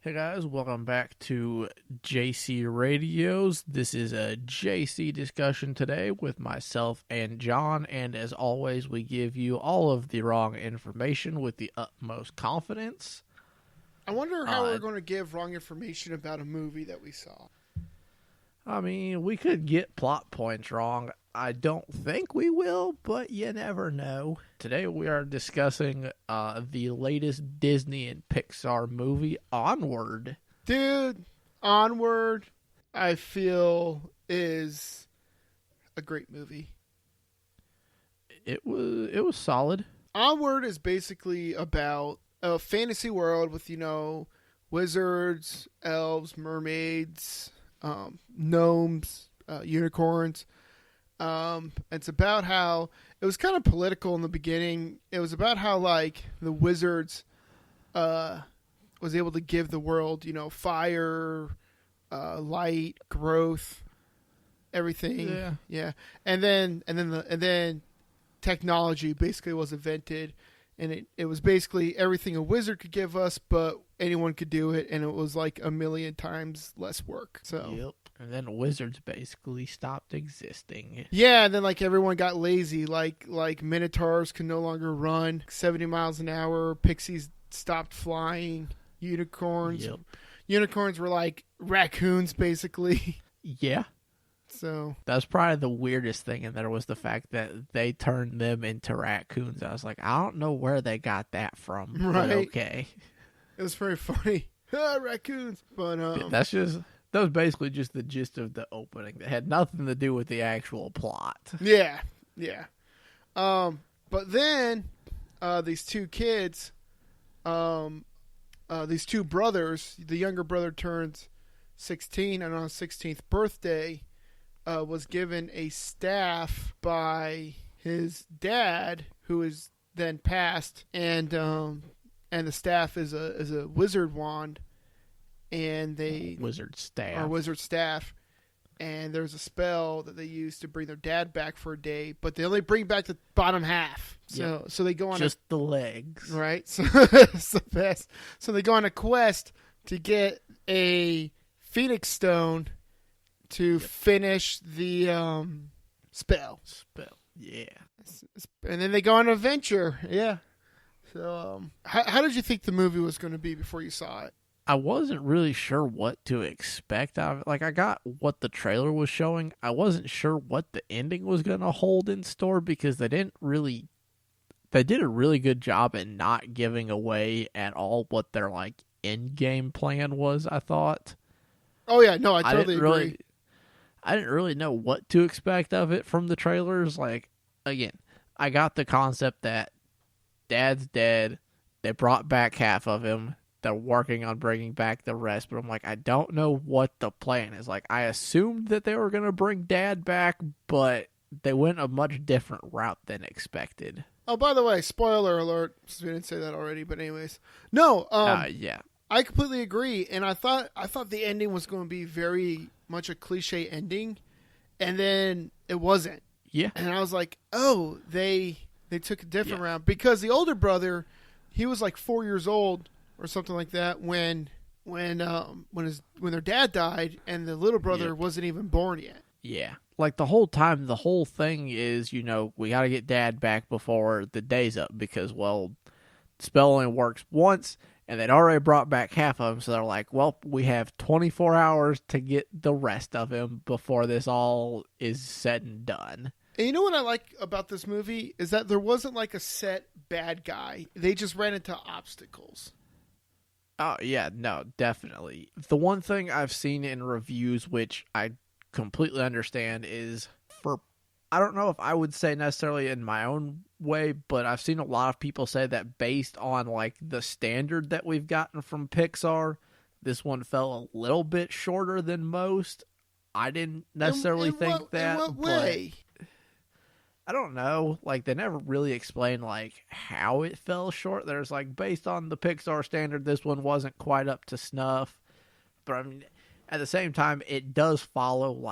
Hey guys, welcome back to JC Radios. This is a JC discussion today with myself and John, and as always, we give you all of the wrong information with the utmost confidence. I wonder how we're going to give wrong information about a movie that we saw. I mean, we could get plot points wrong. I don't think we will, but you never know. Today we are discussing the latest Disney and Pixar movie, Onward. Dude, Onward, I feel, is a great movie. It was solid. Onward is basically about a fantasy world with, wizards, elves, mermaids, gnomes, unicorns. It's about how it was kind of political in the beginning. It was about how the wizards was able to give the world, fire, light, growth, everything. Yeah. And then technology basically was invented, and it was basically everything a wizard could give us, but anyone could do it, and it was like a million times less work. So Yep. And then wizards basically stopped existing. yeah, and then everyone got lazy. Like minotaurs can no longer run 70 miles an hour. Pixies stopped flying. Unicorns. Yep. Unicorns were like raccoons, basically. Yeah. So That's probably the weirdest thing in there was the fact that they turned them into raccoons. I was like, I don't know where they got that from. Right. But okay. it was very funny. Raccoons. But That was basically just the gist of the opening. That had nothing to do with the actual plot. yeah. But then these two kids, these two brothers, the younger brother turns 16, and on his 16th birthday, was given a staff by his dad, who is then passed, and the staff is a wizard wand, and Wizard staff. and there's a spell that they use to bring their dad back for a day, but they only bring back the bottom half. So they go on just the legs, right. So it's the best. So they go on a quest to get a Phoenix Stone to finish the spell. Yeah. And then they go on an adventure. Yeah. So how did you think the movie was going to be before you saw it? I wasn't really sure what to expect out of it. Like, I got what the trailer was showing. I wasn't sure what the ending was going to hold in store because they did a really good job in not giving away at all what their end-game plan was, I thought. Oh, yeah. No, I totally agree. I didn't really know what to expect of it from the trailers. Again, I got the concept that Dad's dead. They brought back half of him. They're working on bringing back the rest, but I'm like, I don't know what the plan is. I assumed that they were going to bring Dad back, but they went a much different route than expected. Oh, by the way, spoiler alert, since we didn't say that already, but anyways. No, yeah. I completely agree, and I thought the ending was going to be very much a cliche ending, and then it wasn't. Yeah. And I was like, oh, they took a different route, because the older brother, he was 4 years old or something like that when their dad died, and the little brother wasn't even born yet. Yeah. The whole time, the whole thing is, we got to get Dad back before the day's up because, well, the spell only works once, and they'd already brought back half of him, so they're like, well, we have 24 hours to get the rest of him before this all is said and done. And you know what I like about this movie is that there wasn't a set bad guy. They just ran into obstacles. Oh, yeah, no, definitely. The one thing I've seen in reviews, which I completely understand, is I don't know if I would say necessarily in my own way, but I've seen a lot of people say that based on the standard that we've gotten from Pixar, this one fell a little bit shorter than most. I didn't necessarily think that. In what way? I don't know. They never really explained how it fell short. There's based on the Pixar standard, this one wasn't quite up to snuff. But I mean, at the same time, it does follow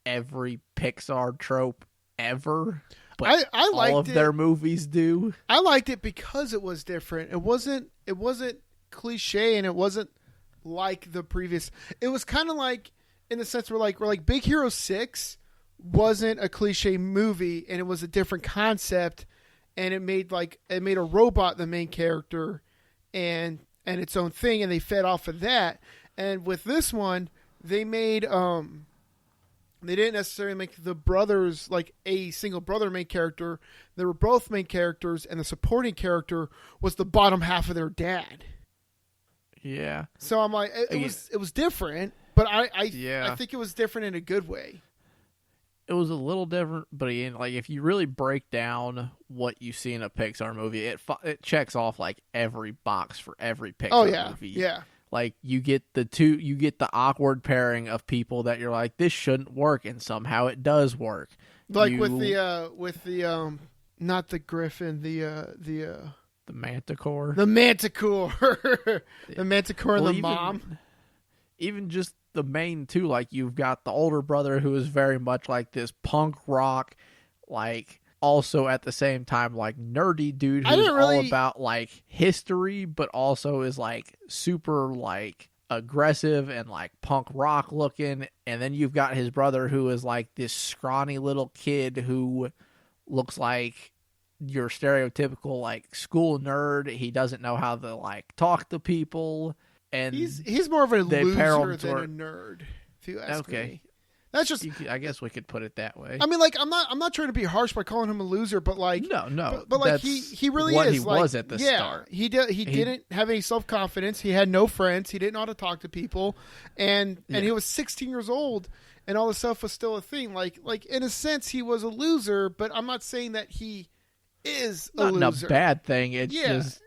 every Pixar trope ever. But I liked all of their movies do. I liked it because it was different. It wasn't cliche, and it wasn't like the previous. It was kind of like in the sense where like Big Hero 6 wasn't a cliche movie, and it was a different concept, and it made a robot the main character and its own thing, and they fed off of that. And with this one, they made they didn't necessarily make the brothers like a single brother main character. They were both main characters, and the supporting character was the bottom half of their dad. Yeah. So I'm like, it was different, but I think it was different in a good way. It was a little different, but again, like if you really break down what you see in a Pixar movie, it checks off like every box for every Pixar movie. Yeah. Like you get the awkward pairing of people that you're like, this shouldn't work, and somehow it does work. Like with the not the griffin, the Manticore. The Manticore. The Manticore and the mom. Even just the main two, like you've got the older brother who is very much like this punk rock, like also at the same time like nerdy dude who's all about like history, but also is like super like aggressive and like punk rock looking. And then you've got his brother who is like this scrawny little kid who looks like your stereotypical like school nerd. He doesn't know how to like talk to people. And he's more of a loser than a nerd, if you ask me. That's just. I guess we could put it that way. I mean, like I'm not trying to be harsh by calling him a loser, but like no, but like he really what is. He like, was at the start. He didn't have any self-confidence. He had no friends. He didn't know how to talk to people, and he was 16 years old, and all this stuff was still a thing. Like in a sense, he was a loser, but I'm not saying that he is a loser. Not a bad thing. It's just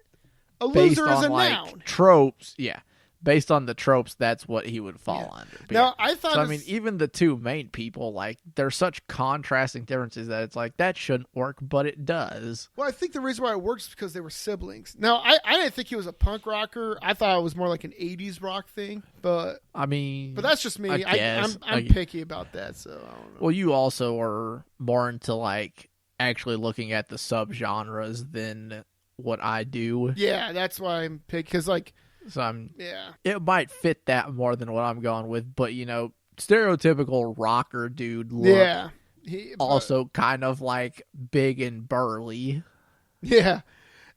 a loser based is on a like noun. Tropes. Yeah. Based on the tropes, that's what he would fall under. But now, I thought... So, I mean, even the two main people, like, they're such contrasting differences that it's like, that shouldn't work, but it does. Well, I think the reason why it works is because they were siblings. Now, I didn't think he was a punk rocker. I thought it was more like an 80s rock thing, but... I mean... But that's just me. I'm picky about that, so I don't know. Well, you also are more into, like, actually looking at the subgenres than what I do. Yeah, that's why I'm picky, because, like... So it might fit that more than what I'm going with, but stereotypical rocker dude look. Yeah. Also kind of like big and burly. Yeah.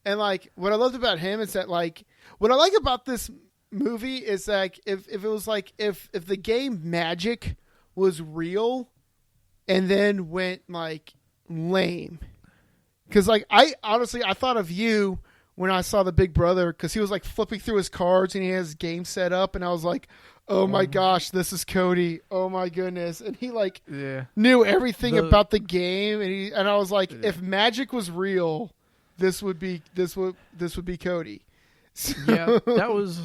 And like what I loved about him is that like what I like about this movie is like if it was like if the game Magic was real and then went like lame. Cuz like I thought of you when I saw the Big Brother, because he was like flipping through his cards and he has his game set up, and I was like, oh my gosh, this is Cody. Oh my goodness. And he like knew everything about the game, and I was like, if Magic was real, this would be Cody. So. Yeah, that was,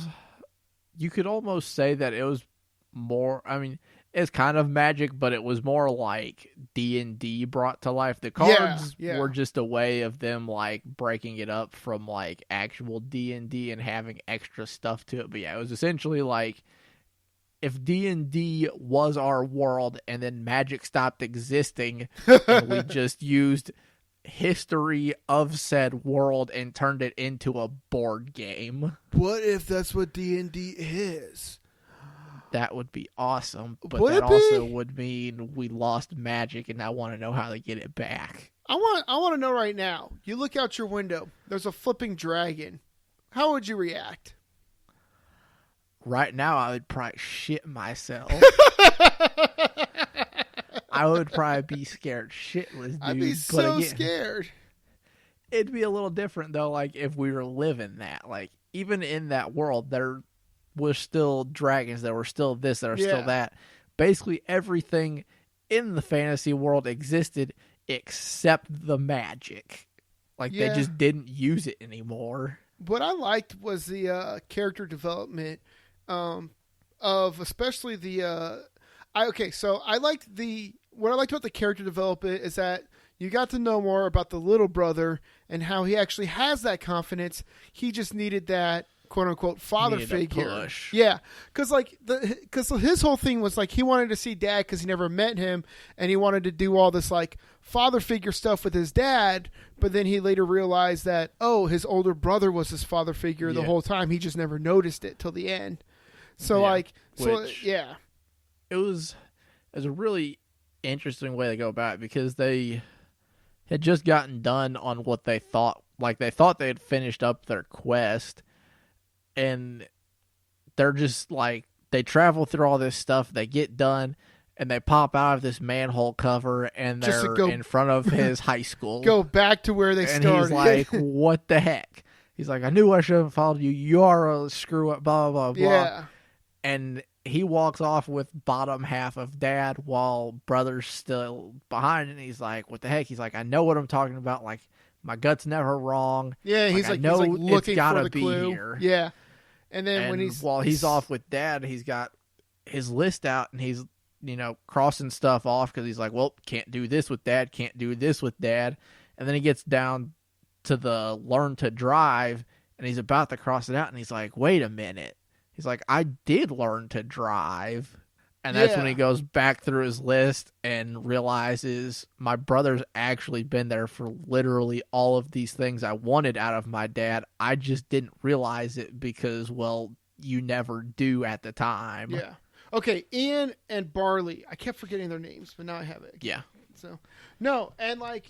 you could almost say that it was more, I mean, it's kind of Magic, but it was more like D&D brought to life. The cards were just a way of them like breaking it up from like actual D&D and having extra stuff to it. But yeah, it was essentially like if D&D was our world and then Magic stopped existing and we just used history of said world and turned it into a board game. What if that's what D&D is? That would be awesome, but that also would mean we lost Magic, and I want to know how to get it back. I want to know right now. You look out your window. There's a flipping dragon. How would you react? Right now, I would probably shit myself. I would probably be scared shitless, dude. I'd be so scared. It'd be a little different, though, like, if we were living that. Like, even in that world, there was still dragons, there were still this, there was still that. Basically everything in the fantasy world existed except the magic. Like they just didn't use it anymore. What I liked was the character development of especially the what I liked about the character development is that you got to know more about the little brother and how he actually has that confidence. He just needed that quote-unquote father figure. Push. Yeah, because his whole thing was like he wanted to see dad because he never met him, and he wanted to do all this like father figure stuff with his dad, but then he later realized that his older brother was his father figure the whole time. He just never noticed it till the end. So Yeah, like, so which- yeah, it was a really interesting way to go about it because they had just gotten done on what they thought they had finished up their quest, and they're just like they travel through all this stuff, they get done, and they pop out of this manhole cover and Just to they're go- in front of his high school. go back to where they and started. he's like, what the heck? He's like, I knew I shouldn't have followed you. You are a screw up, blah, blah, blah. yeah, And he walks off with bottom half of dad while brother's still behind. And he's like, what the heck? He's like, I know what I'm talking about. Like, my gut's never wrong. yeah. He's I like, know he's like looking it's gotta for the be clue. here. Yeah, and then And when he's while he's off with dad, he's got his list out and he's, crossing stuff off because he's like, well, can't do this with dad, can't do this with dad. And then he gets down to the learn to drive and he's about to cross it out and he's like, wait a minute. He's like, I did learn to drive. And that's when Yeah. he goes back through his list and realizes my brother's actually been there for literally all of these things I wanted out of my dad. I just didn't realize it because, well, you never do at the time. yeah. Okay, Ian and Barley. I kept forgetting their names, but now I have it. Yeah. So no, and what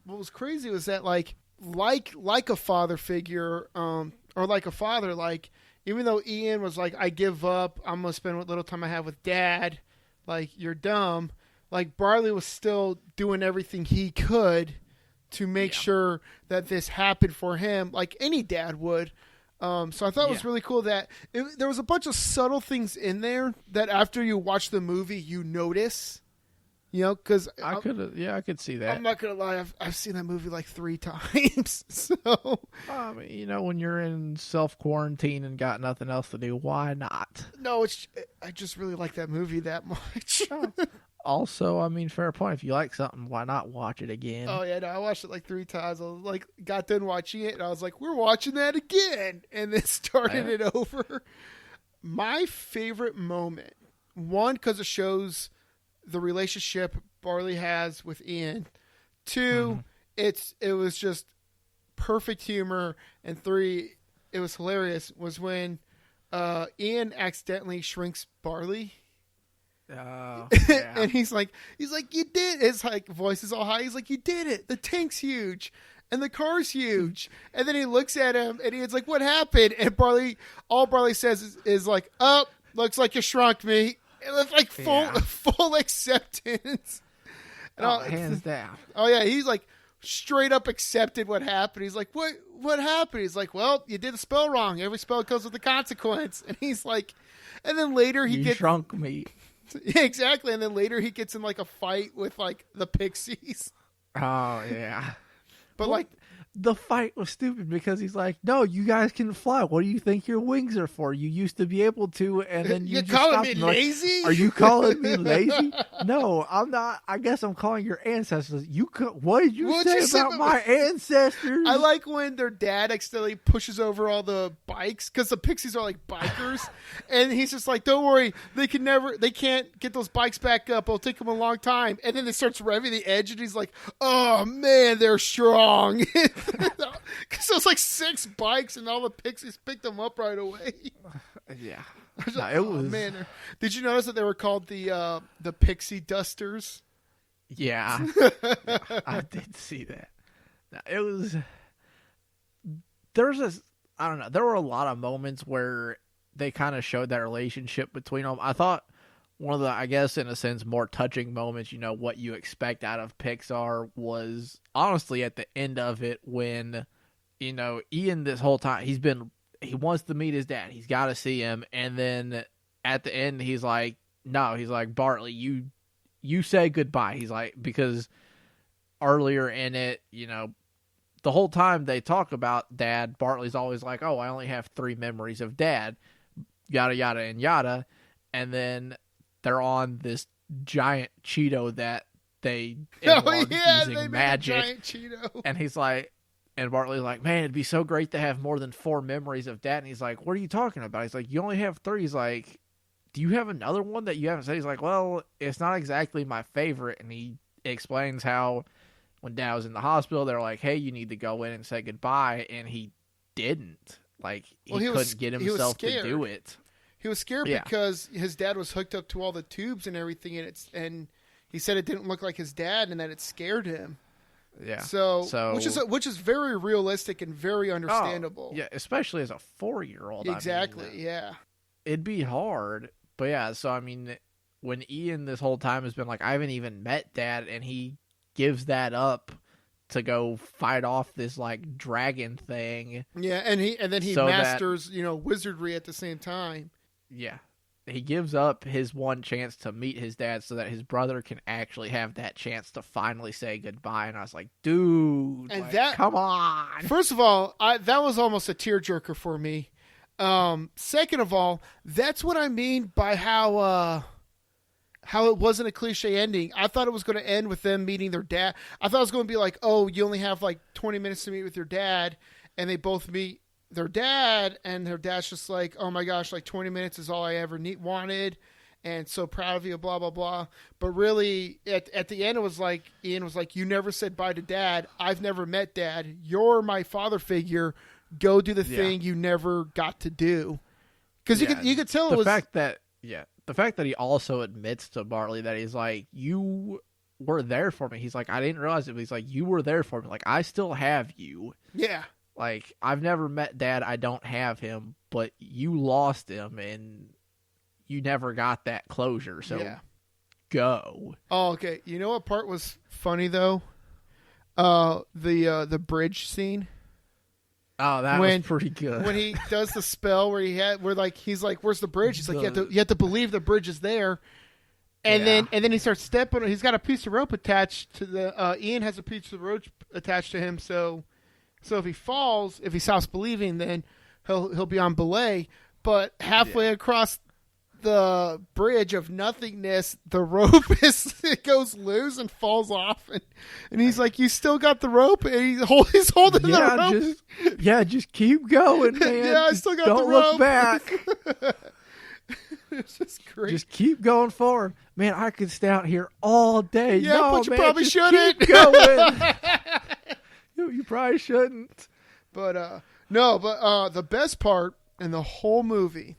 was crazy was that like a father figure, or like a father, like even though Ian was like, I give up, I'm gonna spend what little time I have with dad, like you're dumb. Like Barley was still doing everything he could to make sure that this happened for him, like any dad would. So I thought it was really cool that there was a bunch of subtle things in there that after you watch the movie you notice, because I could see that. I'm not gonna lie, I've seen that movie like 3 times. So When you're in self quarantine and got nothing else to do, why not? no, I just really like that movie that much. Also, fair point. If you like something, why not watch it again? Oh yeah, no, I watched it like 3 times. I was like, got done watching it, and I was like, we're watching that again, and then started it over. My favorite moment, one, because it shows the relationship Barley has with Ian. 2, it was just perfect humor, and 3, it was hilarious. Was when Ian accidentally shrinks Barley. Oh, yeah. And he's like, you did. His like voice is all high. He's like, you did it. The tank's huge, and the car's huge. And then he looks at him, and he's like, what happened? And all Barley says is like, oh, looks like you shrunk me. And it's like full acceptance. And hands down. Oh yeah, he's like straight up accepted what happened. He's like, what happened? He's like, well, you did a spell wrong. Every spell comes with a consequence. And he's like, and then later he gets shrunk me. Yeah, exactly. And then later he gets in like a fight with like the pixies. Oh yeah. But like the fight was stupid because he's like, no, you guys can fly. What do you think your wings are for? You used to be able to, and then you you're just calling stopped me and like, lazy? are you calling me lazy? No, I'm not. I guess I'm calling your ancestors. What did you say about my ancestors? I like when their dad accidentally pushes over all the bikes because the pixies are like bikers, and he's just like, don't worry, they can't get those bikes back up. It'll take them a long time. And then it starts revving the edge, and he's like, oh man, they're strong. Because it was like 6 bikes, and all the pixies picked them up right away. Yeah. No, it was. Man, did you notice that they were called the pixie dusters? Yeah, I did see that. No, it was. I don't know. There were a lot of moments where they kind of showed that relationship between them. I thought one of the, I guess, in a sense, more touching moments, what you expect out of Pixar was honestly at the end of it when, Ian this whole time, he wants to meet his dad. He's got to see him. And then at the end, he's like, no, he's like, Bartley, you say goodbye. He's like, because earlier in it, the whole time they talk about dad, Bartley's always like, oh, I only have 3 memories of dad, yada, yada, and yada. And then they're on this giant Cheeto that they using magic. And he's like, and Bartley's like, man, it'd be so great to have more than 4 memories of dad. And he's like, what are you talking about? He's like, you only have 3. He's like, do you have another one that you haven't said? He's like, well, it's not exactly my favorite. And he explains how when dad was in the hospital, they're like, hey, you need to go in and say goodbye. And he didn't. Like, he Well, couldn't get himself to do it. He was scared because his dad was hooked up to all the tubes and everything, and he said it didn't look like his dad, and that it scared him. Yeah. So which is very realistic and very understandable. Yeah, especially as a 4-year-old. Exactly. I mean, yeah. It'd be hard, but yeah. So I mean, when Ian this whole time has been like, I haven't even met Dad, and he gives that up to go fight off this like dragon thing. Yeah, and then he masters wizardry at the same time. Yeah. He gives up his one chance to meet his dad so that his brother can actually have that chance to finally say goodbye. And I was like, dude, and come on. First of all, that was almost a tearjerker for me. Second of all, that's what I mean by how it wasn't a cliche ending. I thought it was going to end with them meeting their dad. I thought it was going to be like, oh, you only have like 20 minutes to meet with your dad, and they both meet their dad, and their dad's just like, oh my gosh, like 20 minutes is all I ever wanted, and so proud of you, blah, blah, blah. But really, at the end, it was like, Ian was like, you never said bye to Dad. I've never met Dad. You're my father figure. Go do the thing you never got to do. Because you could tell the fact that he also admits to Bartley that he's like, you were there for me. He's like, I didn't realize it, but he's like, you were there for me. Like, I still have you. Yeah. Like, I've never met Dad. I don't have him, but you lost him, and you never got that closure. So, go. Oh, okay. You know what part was funny though? The bridge scene. Oh, that was pretty good. When he does the spell where he's like, "Where's the bridge?" He's like, "You have to believe the bridge is there." And then he starts stepping. He's got a piece of rope attached to the. Ian has a piece of rope attached to him, so if he falls, if he stops believing, then he'll be on belay. But halfway across the bridge of nothingness, the rope it goes loose and falls off, and he's like, "You still got the rope?" And he's holding the rope. Just keep going, man. I still got the rope. Don't look back. It's just great. Just keep going forward, man. I could stay out here all day. Yeah, no, but you man, probably shouldn't. Keep going. You probably shouldn't. But the best part in the whole movie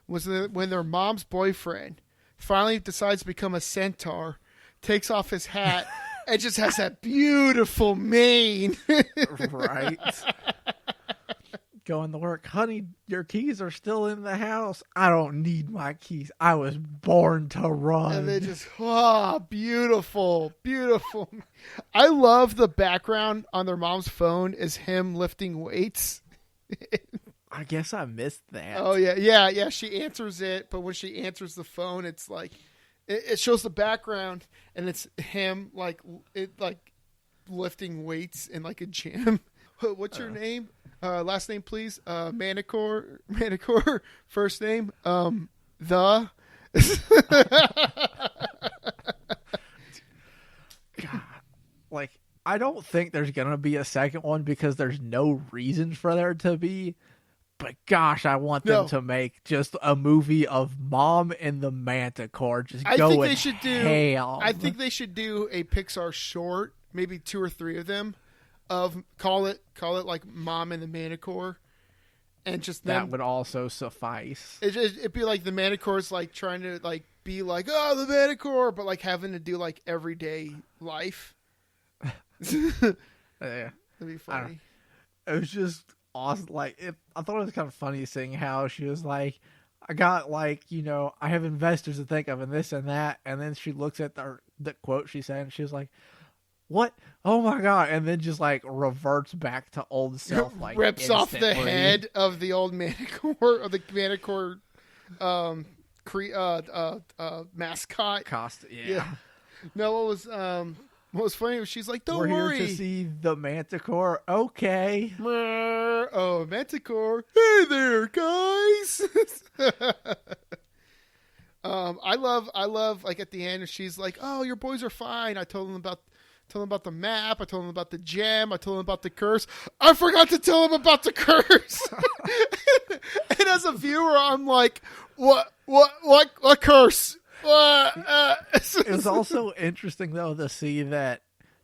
was when their mom's boyfriend finally decides to become a centaur, takes off his hat, and just has that beautiful mane. Right. Going to work. Honey, your keys are still in the house. I don't need my keys. I was born to run. And they just, beautiful, beautiful. I love the background on their mom's phone is him lifting weights. I guess I missed that. Oh, yeah. She answers it, but when she answers the phone, it's like, it shows the background, and it's him, like lifting weights in, like, a gym. What's your name? Last name, please. Manicure. First name. God, like, I don't think there's gonna be a second one because there's no reason for there to be. But gosh, I want them to make just a movie of Mom and the Manticore just going ham. I think they should do a Pixar short, maybe 2 or 3 of them. Call it like Mom and the Manticore, and just that would also suffice. It'd be like the Manticore's like trying to like be like, oh, the Manticore, but like having to do like everyday life. Yeah, that'd be funny. It was just awesome. Like, I thought it was kind of funny seeing how she was like, I got like, I have investors to think of and this and that, and then she looks at the quote she said, and she was like, what? Oh my God. And then just like reverts back to old self. Like rips off the head of the old Manticore, or the Manticore mascot. Yeah. No, what was funny was she's like, don't worry. We're here to see the Manticore. Okay. Oh, Manticore. Hey there, guys. I love like at the end she's like, oh, your boys are fine. I told them about the map. I told him about the gem. I told him about the curse. I forgot to tell him about the curse. And as a viewer, I'm like, what curse? It was also interesting though to see that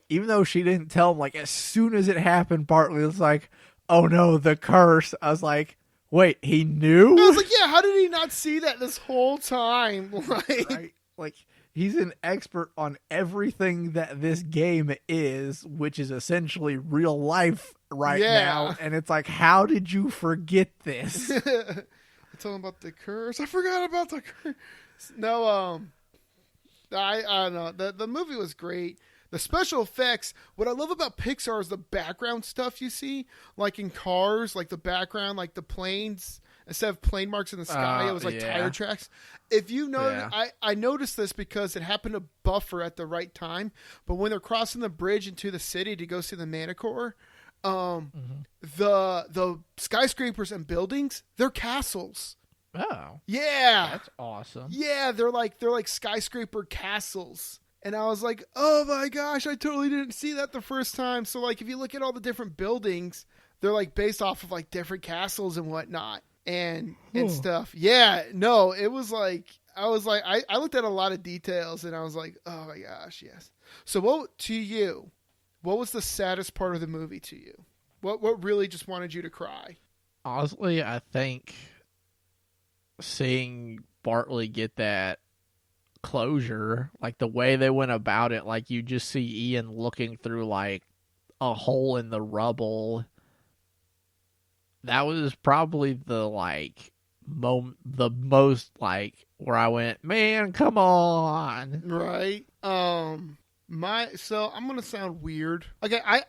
even though she didn't tell him, like as soon as it happened, Bartley was like, oh no, the curse. I was like, Wait, he knew? I was like, yeah, how did he not see that this whole time? Like, Right? Like, he's an expert on everything that this game is, which is essentially real life now. And it's like, how did you forget this? I told him about the curse. I forgot about the curse. No, I don't know. The movie was great. The special effects, what I love about Pixar is the background stuff you see. Like in Cars, like the background, like the planes, instead of plane marks in the sky, it was like tire tracks. If you know, I noticed this because it happened to buffer at the right time. But when they're crossing the bridge into the city to go see the Manticore, the skyscrapers and buildings, they're castles. Oh. Yeah. That's awesome. Yeah, they're like skyscraper castles. And I was like, oh my gosh, I totally didn't see that the first time. So like if you look at all the different buildings, they're like based off of like different castles and whatnot and stuff. Yeah, no, it was like I looked at a lot of details and I was like, oh my gosh, yes. So what was the saddest part of the movie to you? What really just wanted you to cry? Honestly, I think seeing Bartley get that closure, like the way they went about it, like you just see Ian looking through like a hole in the rubble. That was probably the most like where I went, man, come on. Right. So I'm gonna sound weird. Okay, I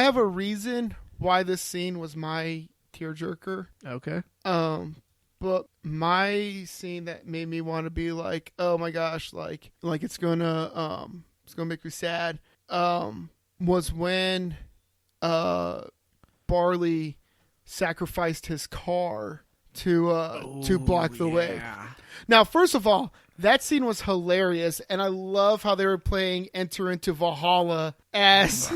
have a reason why this scene was my tearjerker. Okay. But my scene that made me want to be like, oh my gosh, like it's gonna make me sad, was when Barley sacrificed his car to block the way. Now, first of all, that scene was hilarious, and I love how they were playing Enter into Valhalla as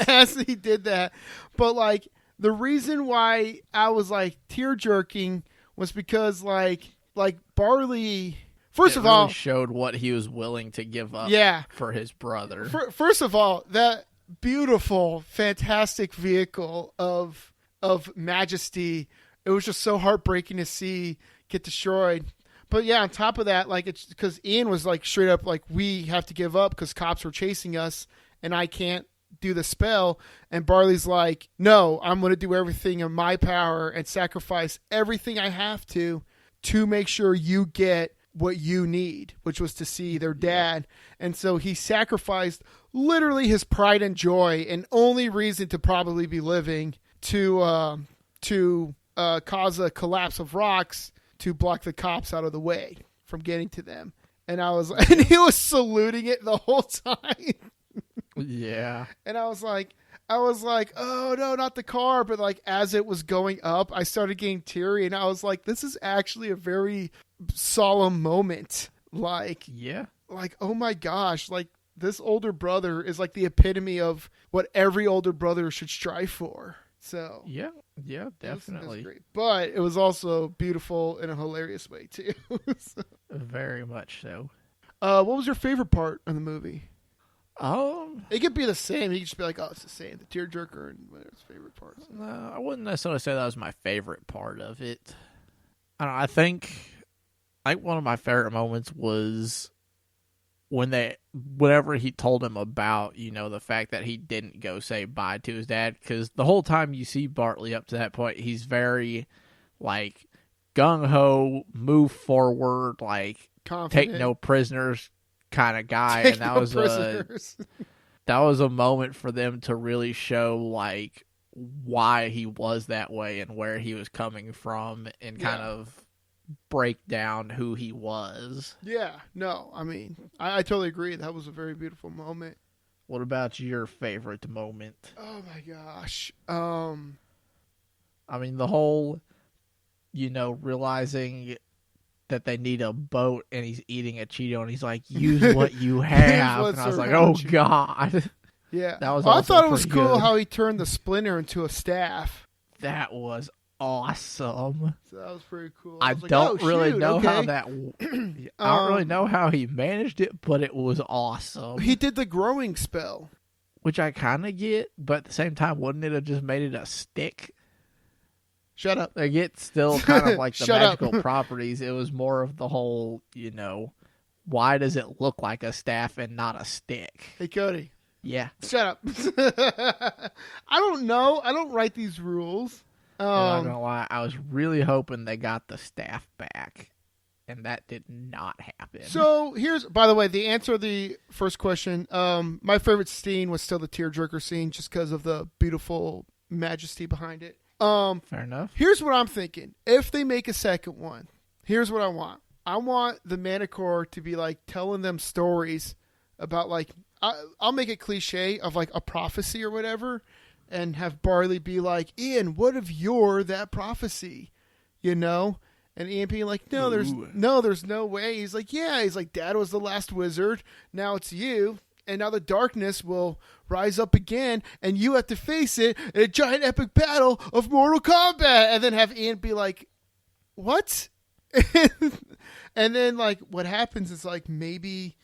as he did that. But like the reason why I was like tear jerking was because like Barley, first of all, showed what he was willing to give up for his brother. First of all, that beautiful, fantastic vehicle of Majesty, it was just so heartbreaking to see get destroyed. But yeah, on top of that, like it's because Ian was like straight up like, we have to give up because cops were chasing us and I can't do the spell. And Barley's like, no, I'm going to do everything in my power and sacrifice everything I have to make sure you get what you need, which was to see their dad. And so he sacrificed literally his pride and joy and only reason to probably be living to cause a collapse of rocks to block the cops out of the way from getting to them. And and he was saluting it the whole time. Yeah. And I was like, oh no, not the car. But like, as it was going up, I started getting teary and I was like, this is actually a very solemn moment. Like, oh my gosh. Like this older brother is like the epitome of what every older brother should strive for. So yeah, definitely. It was great. But it was also beautiful in a hilarious way too. So. Very much so. What was your favorite part of the movie? It could be the same. You could just be like, oh, it's the same. The tearjerker and his favorite parts. No, I wouldn't necessarily say that was my favorite part of it. I don't know, I think one of my favorite moments was whenever he told him about, the fact that he didn't go say bye to his dad, because the whole time you see Bartley up to that point, he's very like gung-ho, move forward, like confident, take no prisoners kind of guy. And that was a moment for them to really show like why he was that way and where he was coming from and kind of break down who he was. Yeah, no, I mean, I totally agree. That was a very beautiful moment. What about your favorite moment? Oh my gosh. I mean, the whole, realizing that they need a boat and he's eating a Cheeto and he's like, use what you have. And I was like, oh God. Yeah. That was I thought it was cool how he turned the splinter into a staff. That was awesome. So that was pretty cool. I don't really know how that. I don't really know how he managed it, but it was awesome. He did the growing spell, which I kind of get, but at the same time, wouldn't it have just made it a stick? Shut up. Like, it's still kind of like the Shut up. magical properties. It was more of the whole, why does it look like a staff and not a stick? Hey, Cody. Yeah. Shut up. I don't know. I don't write these rules. I'm not gonna lie, I was really hoping they got the staff back, and that did not happen. So by the way, the answer to the first question. My favorite scene was still the tearjerker scene, just because of the beautiful majesty behind it. Fair enough. Here's what I'm thinking. If they make a second one, here's what I want. I want the Manticore to be like telling them stories about like I'll make it cliche of like a prophecy or whatever, and have Barley be like, Ian, what if you're that prophecy? And Ian being like, no, there's no way. He's like, yeah. He's like, Dad was the last wizard. Now it's you. And now the darkness will rise up again, and you have to face it in a giant epic battle of Mortal Kombat. And then have Ian be like, what? And then like what happens is like maybe,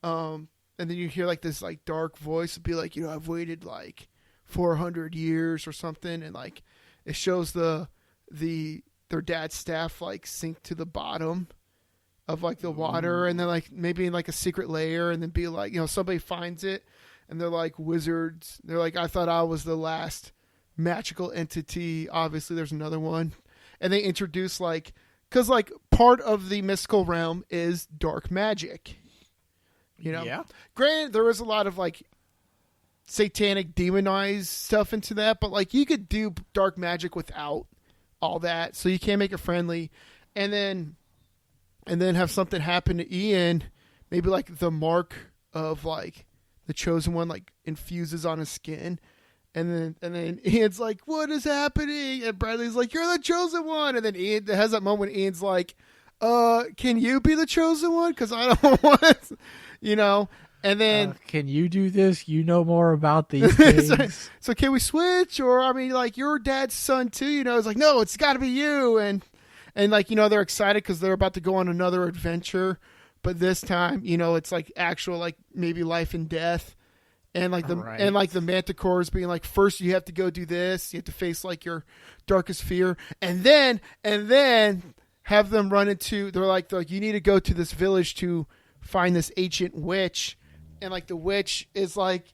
and then you hear like this like dark voice be like, I've waited like 400 years or something, and like it shows their dad's staff like sink to the bottom of like the water, and then like maybe in like a secret layer, and then be like, somebody finds it, and they're like wizards. They're like, I thought I was the last magical entity. Obviously, there's another one, and they introduce like, because like part of the mystical realm is dark magic. Yeah. Granted, there was a lot of like satanic demonized stuff into that, but like you could do dark magic without all that, so you can't make it friendly, and then have something happen to Ian, maybe like the mark of like the chosen one like infuses on his skin, and then Ian's like, what is happening? And Bradley's like, you're the chosen one. And then Ian has that moment when Ian's like, can you be the chosen one? Because I don't want, and then can you do this? You know more about these things. so can we switch? Or I mean, like, your dad's son too, it's like, no, it's got to be you. And like, they're excited because they're about to go on another adventure, but this time, it's like actual like maybe life and death, and like the Manticores being like, first you have to go do this, you have to face like your darkest fear, and then have them run into, they're like you need to go to this village to find this ancient witch. And like the witch is like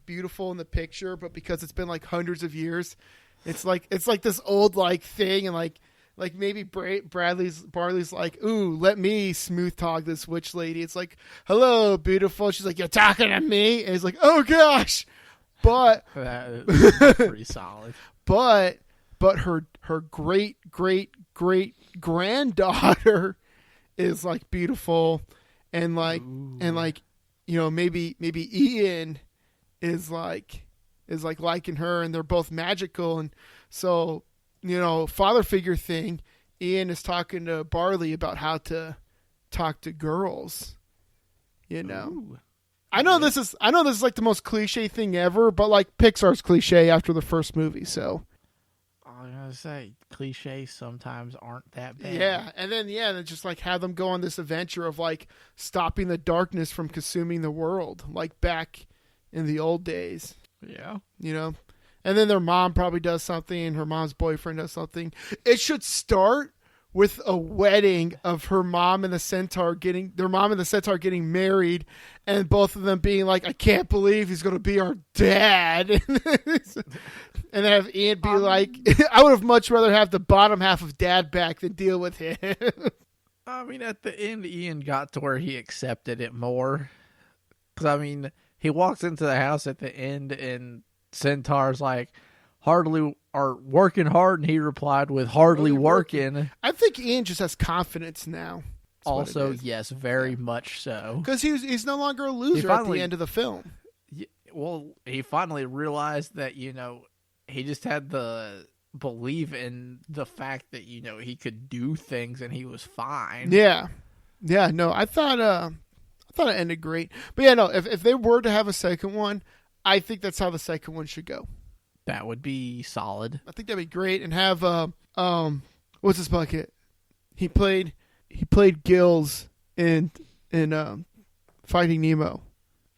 beautiful in the picture, but because it's been like hundreds of years, it's like this old like thing, and like maybe Barley's like, ooh, let me smooth talk this witch lady. It's like, hello, beautiful. She's like, you're talking to me, and he's like, oh gosh, but that is pretty solid. But her great granddaughter is like beautiful, and like Ooh. and like. Maybe Ian is liking her, and they're both magical, and so father figure thing. Ian is talking to Barley about how to talk to girls. Ooh. I know this is like the most cliche thing ever, but like Pixar's cliche after the first movie, so. I was gonna say, cliches sometimes aren't that bad. Yeah, and then just like have them go on this adventure of like stopping the darkness from consuming the world, like back in the old days. Yeah. And then their mom probably does something, and her mom's boyfriend does something. It should start with a wedding of her mom and the centaur getting married, and both of them being like, I can't believe he's going to be our dad. And then have Ian be like, I would have much rather have the bottom half of Dad back than deal with him. I mean, at the end, Ian got to where he accepted it more. Because, I mean, he walks into the house at the end, and Centaur's like, working hard, and he replied with hardly working. I think Ian just has confidence now. Also, yes, very much so. Because he's no longer a loser at the end of the film. Well, he finally realized that, he just had the belief in the fact that, he could do things and he was fine. Yeah. Yeah, no, I thought it ended great. But yeah, no, if they were to have a second one, I think that's how the second one should go. That would be solid. I think that'd be great. And have what's his bucket? He played Gills in Finding Nemo.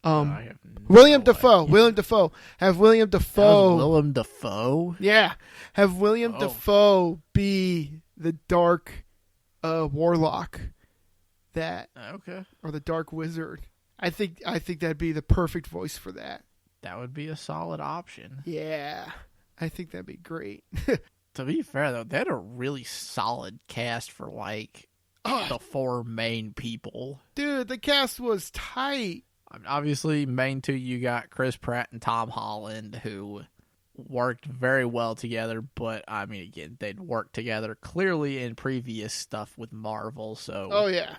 I have William no Dafoe. idea. William Dafoe. Have William That was Dafoe. Willem Dafoe? Yeah. Have William Dafoe be the dark warlock that Okay. or the dark wizard. I think that'd be the perfect voice for that. That would be a solid option. Yeah. I think that'd be great. To be fair, though, they had a really solid cast for, like, the four main people. Dude, the cast was tight. I mean, obviously, main two, you got Chris Pratt and Tom Holland, who worked very well together, but, I mean, again, they'd worked together clearly in previous stuff with Marvel, so... Oh, yeah.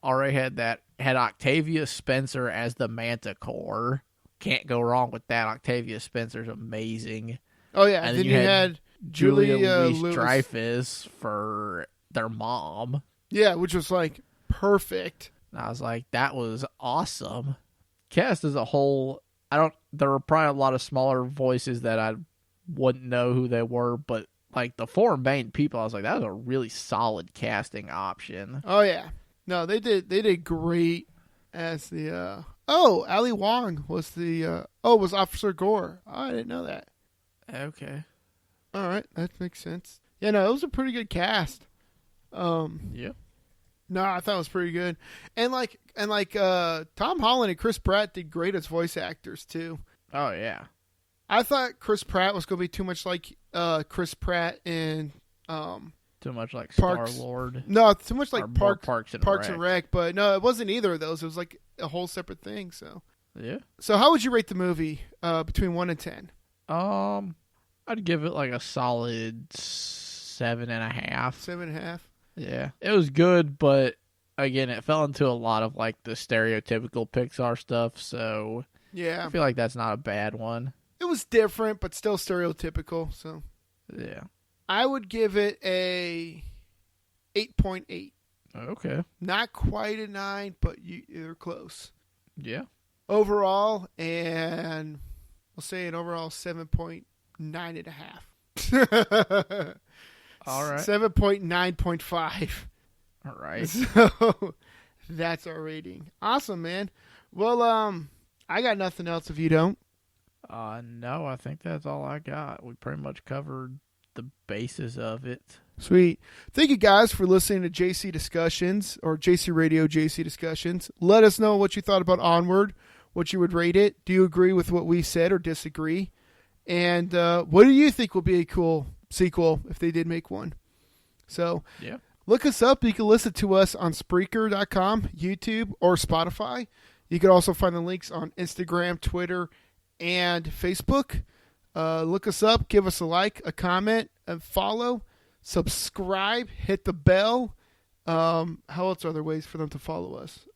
Already had that. Had Octavia Spencer as the Manticore. Can't go wrong with that. Octavia Spencer's amazing. Oh, yeah. And then you had Julia Louis Louis-Dreyfus for their mom. Yeah, which was, like, perfect. And I was like, that was awesome. Cast as a whole, there were probably a lot of smaller voices that I wouldn't know who they were, but like the four main people, I was like, that was a really solid casting option. Oh, yeah. No, they did great as the, Ali Wong was was Officer Gore. Oh, I didn't know that. Okay. All right, that makes sense. Yeah, no, it was a pretty good cast. Yeah. No, I thought it was pretty good. And Tom Holland and Chris Pratt did great as voice actors too. Oh yeah. I thought Chris Pratt was going to be too much like Chris Pratt in Too much like Parks. Star-Lord. No, too much like Parks Parks and Rec, but no, it wasn't either of those. It was like a whole separate thing. So Yeah. So how would you rate the movie between 1 and 10? I'd give it like a solid 7.5. 7.5. Yeah. It was good, but again, it fell into a lot of like the stereotypical Pixar stuff, so Yeah. I feel like that's not a bad one. It was different, but still stereotypical. So Yeah. I would give it a 8.8. Okay. Not quite a 9, but you're close. Yeah. Overall, and we'll say an overall 7.9.5. All right. 7.9.5. All right. So that's our rating. Awesome, man. Well, I got nothing else if you don't. No, I think that's all I got. We pretty much covered the basis of it. Sweet. Thank you guys for listening to JC Discussions or JC Radio JC Discussions. Let us know what you thought about Onward, what you would rate it. Do you agree with what we said or disagree? And what do you think will be a cool sequel if they did make one? So Yeah. look us up. You can listen to us on Spreaker.com, YouTube, or Spotify. You can also find the links on Instagram, Twitter, and Facebook. Look us up. Give us a like, a comment, and follow. Subscribe. Hit the bell. How else are there ways for them to follow us?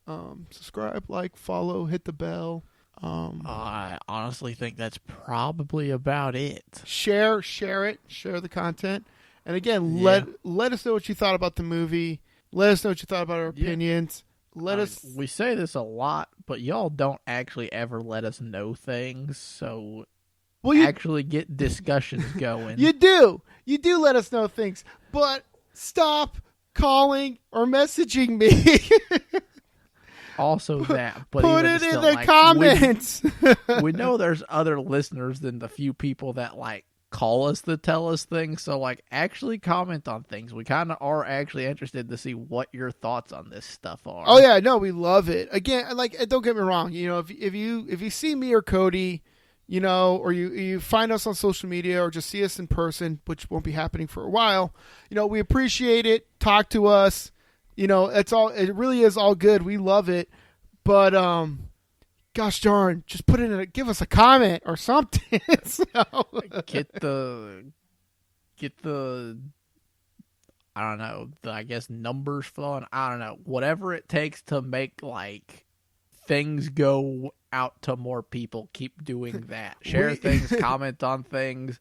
Subscribe, like, follow, hit the bell. I honestly think that's probably about it. Share it. Share the content. And again, Yeah. let us know what you thought about the movie. Let us know what you thought about our opinions. We say this a lot, but y'all don't actually ever let us know things, so actually get discussions going. You do let us know things, but stop calling or messaging me. Also that, but put even it still, in the like, comments. We know there's other listeners than the few people that like call us to tell us things, so like actually comment on things. We kind of are actually interested to see what your thoughts on this stuff are. Oh yeah, no, we love it. Again, like, don't get me wrong. You know, if you see me or Cody, you know, or you find us on social media or just see us in person, which won't be happening for a while, you know, we appreciate it. Talk to us. You know, it really is all good. We love it. But gosh darn, just give us a comment or something. So. Get the I don't know, I guess numbers flowing. I don't know. Whatever it takes to make like things go out to more people, keep doing that. Share things, comment on things,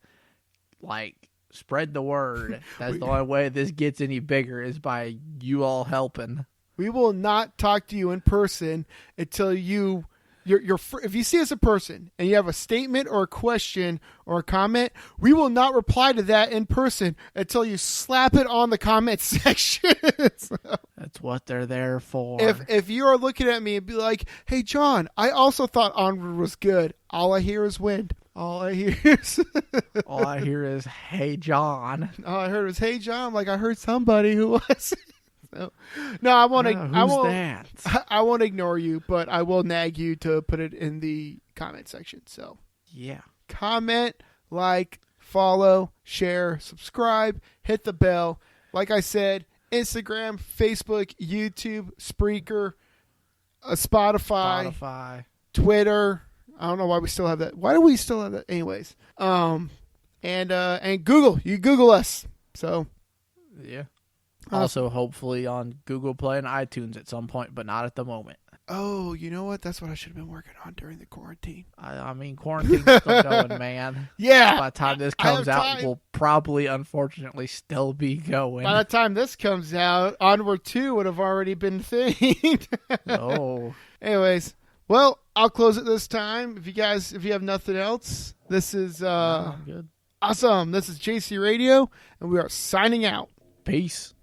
like spread the word. That's the only way this gets any bigger is by you all helping. We will not talk to you in person until you're if you see us in person and you have a statement or a question or a comment, we will not reply to that in person until you slap it on the comment section. So. That's what what they're there for. If you are looking at me and be like, "Hey, Jon, I also thought Onward was good," all I hear is wind. All I hear is, "Hey, Jon." All I heard was, "Hey, Jon." Like I heard somebody who was. No, I won't. I won't ignore you, but I will nag you to put it in the comment section. So yeah, comment, like, follow, share, subscribe, hit the bell. Like I said, Instagram, Facebook, YouTube, Spreaker, Spotify, Twitter. I don't know why we still have that. Why do we still have that? Anyways, and Google. You Google us. So yeah. Also, hopefully on Google Play and iTunes at some point, but not at the moment. Oh, you know what? That's what I should have been working on during the quarantine. I mean, quarantine's still going, man. Yeah. By the time this comes out, we'll probably, unfortunately, still be going. By the time this comes out, Onward 2 would have already been themed. Oh. Anyways, well, I'll close it this time. If you have nothing else, this is good. Awesome. This is JC Radio, and we are signing out. Peace.